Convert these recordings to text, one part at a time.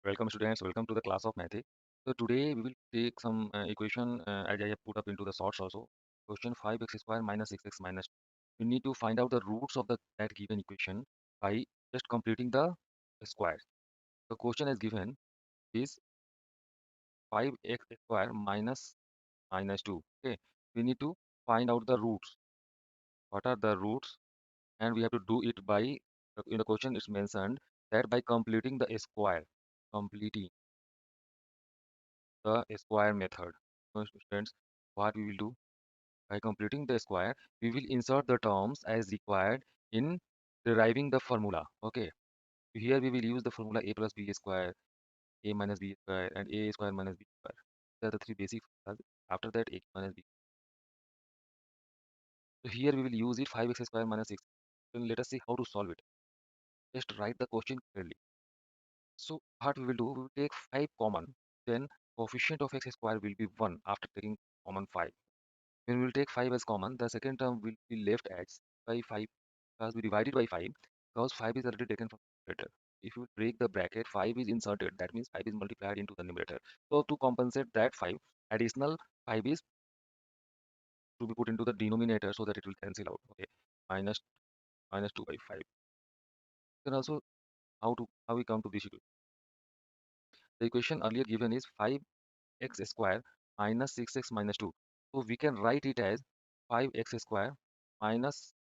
Welcome students, welcome to the class of math. So today we will take some equation as I have put up into the shorts also. Question 5x square minus 6x minus 2. You need to find out the roots of that given equation by just completing the square. The question as given is 5x square minus 2. Okay, we need to find out the roots. What are the roots? And we have to do it by, in the question it's mentioned that by completing the square. Completing the square method. So students, what we will do by completing the square, we will insert the terms as required in deriving the formula. Okay, here we will use the formula a plus b square, a minus b square, and a square minus b square. These are the three basic formulas. After that, a minus b. So here we will use it 5x square minus 6. Then let us see how to solve it. Just write the question clearly. So what we will do, we will take 5 common. Then coefficient of x square will be 1 after taking common 5. When we will take 5 as common, the second term will be left as by 5 because we divided by 5 because 5 is already taken from the numerator. If you break the bracket, 5 is inserted. That means 5 is multiplied into the numerator. So to compensate that 5, additional 5 is to be put into the denominator so that it will cancel out. Okay, minus minus 2 by 5. Then also how we come to this equation. The equation earlier given is 5x square minus 6x minus 2. So we can write it as 5x square minus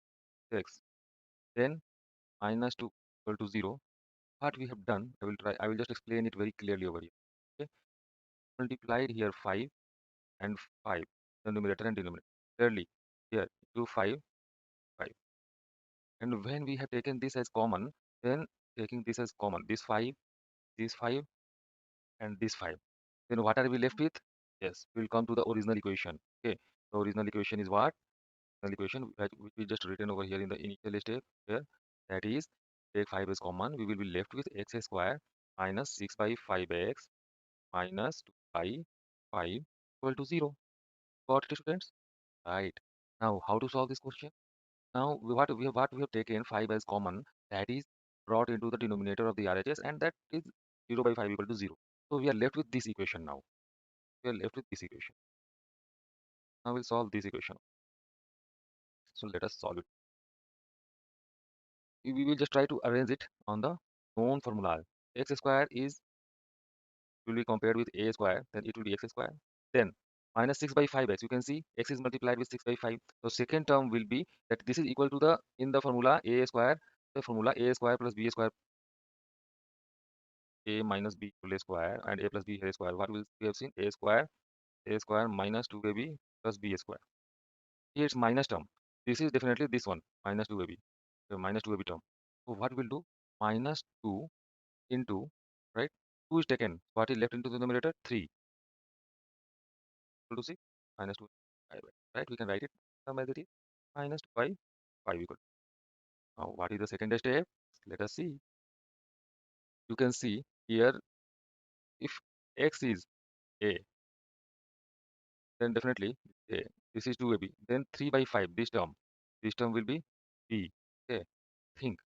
6. Then minus 2 equal to 0. What we have done, I will just explain it very clearly over here. Okay, multiplied here 5 and 5, the numerator and denominator. Clearly, here 2, 5, 5. And when we have taken this as common, then taking this as common, this 5, and this 5. Then what are we left with? Yes, we'll come to the original equation. Okay, the original equation is what? The equation which we just written over here in the initial step here. That is, take 5 as common, we will be left with x square minus 6 by 5x minus 2 by 5 equal to 0. Got it, students? Right. Now, how to solve this question? Now, what we have taken 5 as common, that is brought into the denominator of the RHS, and that is 0 by 5 equal to 0. So we are left with this equation now. We are left with this equation. Now we'll solve this equation. So let us solve it. We will just try to arrange it on the known formula. X square is will be compared with a square, then it will be x square. Then minus 6 by 5x, you can see x is multiplied with 6 by 5. So second term will be that this is equal to the, in the formula a square, the formula a square plus b square, a minus b whole square, and a plus b whole square. What will we have seen? A square minus 2ab plus b square. Here it's minus term. This is definitely this one, minus 2ab, the minus 2ab term. So what we'll do? Minus 2 into, right? 2 is taken. What is left into the numerator? 3 equal to 6 minus 2 5, right? We can write it some as it is minus 2 by 5 equal. Now, what is the second step? Let us see. You can see here, if x is a, then definitely a. This is 2ab. Then 3 by 5, this term will be b. Okay, think,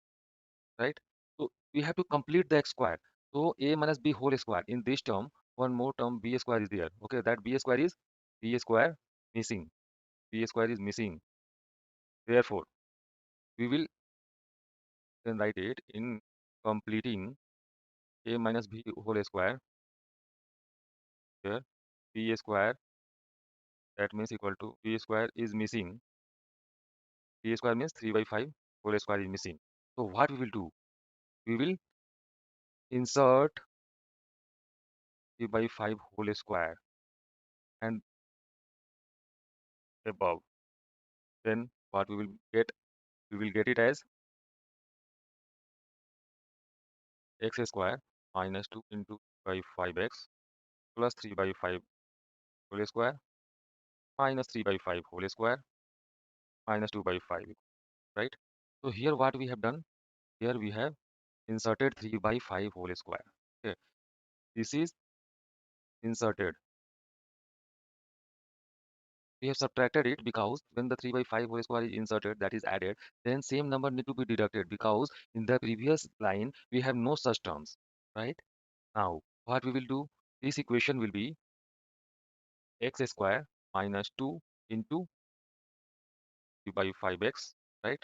right? So we have to complete the x square. So a minus b whole square. In this term, one more term b square is there. Okay, that b square missing. B square is missing. Therefore, we will then write it in completing a minus b whole square here. B square, that means equal to b square is missing. B square means 3 by 5 whole square is missing. So what we will do? We will insert 3 by 5 whole square and above. Then what we will get? We will get it as x square minus 2 into by 5x plus 3 by 5 whole square minus 3 by 5 whole square minus 2 by 5, right? So here what we have done? Here we have inserted 3 by 5 whole square. Okay, this is inserted. We have subtracted it because when the 3 by 5 whole square is inserted, that is added, then same number need to be deducted because in the previous line we have no such terms, right? Now, what we will do, this equation will be x square minus 2 into 3 by 5x, right,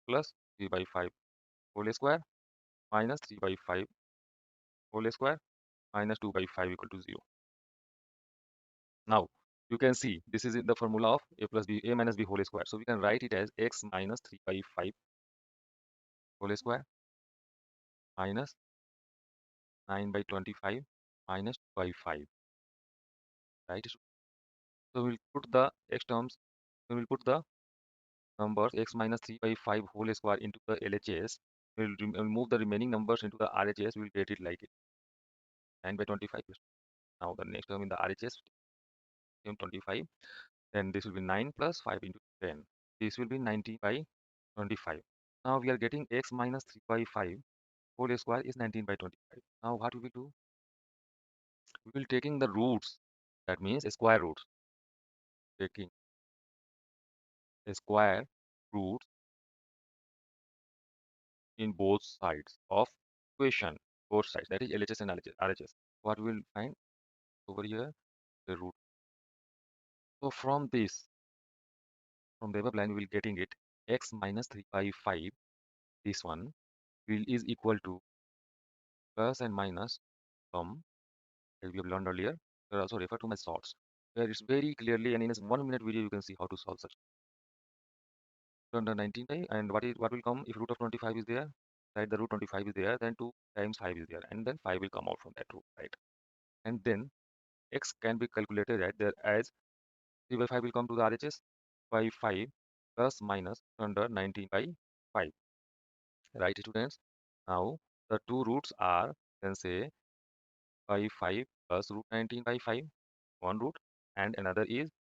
plus 3 by 5 whole square minus 3 by 5 whole square minus 2 by 5 equal to 0. Now, you can see this is the formula of a plus b, a minus b whole square. So we can write it as x minus 3 by 5 whole square minus 9 by 25 minus 2 by 5, right? So we'll put the x terms, we will put the numbers x minus 3 by 5 whole square into the LHS. We'll move the remaining numbers into the RHS. We'll get it like it 9 by 25. Now the next term in the RHS, 25. Then this will be 9 plus 5 into 10. This will be 90 by 25. Now we are getting x minus 3 by 5 whole square is 19 by 25. Now what we will do? We will taking the roots. That means square roots. Taking square roots in both sides of equation. Both sides. That is LHS and RHS. What we will find over here? The root. So from this, from the above line, we will getting it x minus 3 by 5. This one will is equal to plus and minus sum, as we have learned earlier. You also refer to my shorts, where it's very clearly and in a 1 minute video you can see how to solve such. Under 19 by, and what will come if root of 25 is there? Right, the root 25 is there, then 2 times 5 is there, and then 5 will come out from that root, right? And then x can be calculated right there as 3 by 5 will come to the RHS by 5 plus minus under 19 by 5, right, students? Now the two roots are, then say, by 5 plus root 19 by 5, one root, and another is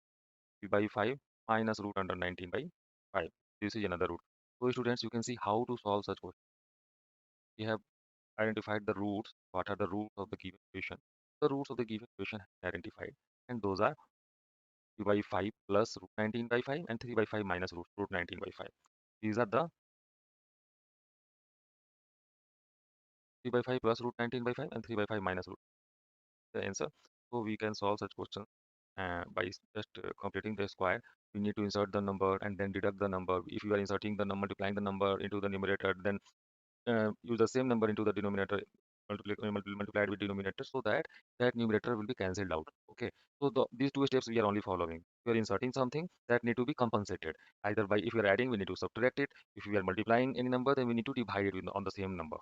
p by 5 minus root under 19 by 5. This is another root. So students, you can see how to solve such question. We have identified the roots. What are the roots of the given equation? The roots of the given equation identified, and those are p by 5 plus root 19 by 5 and 3 by 5 minus root 19 by 5. These are the 3 by 5 plus root 19 by 5 and 3 by 5 minus root, the answer. So we can solve such questions by just completing the square. We need to insert the number and then deduct the number. If you are inserting the number, multiplying the number into the numerator, then use the same number into the denominator, multiplied with denominator, so that that numerator will be cancelled out. Okay, so these two steps we are only following. We are inserting something that need to be compensated either by, if we are adding, we need to subtract it. If we are multiplying any number, then we need to divide it on the same number.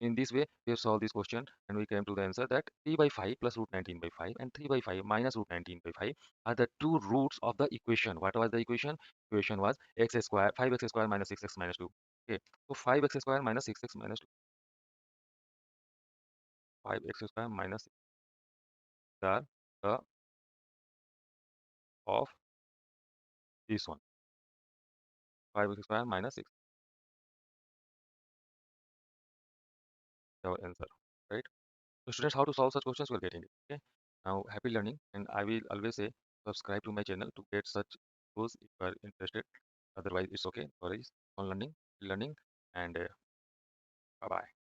In this way, we have solved this question and we came to the answer that 3 by 5 plus root 19 by 5 and 3 by 5 minus root 19 by 5 are the two roots of the equation. What was the equation? Equation was x square, 5x square minus 6x minus 2. Okay, so 5x square minus 6x minus 2. 5x square minus 6 are the of this one. 5x square minus 6 is our answer, right? So students, how to solve such questions we are getting it. Okay. Now happy learning, and I will always say subscribe to my channel to get such videos if you are interested. Otherwise, it's okay. Always on learning, and bye bye.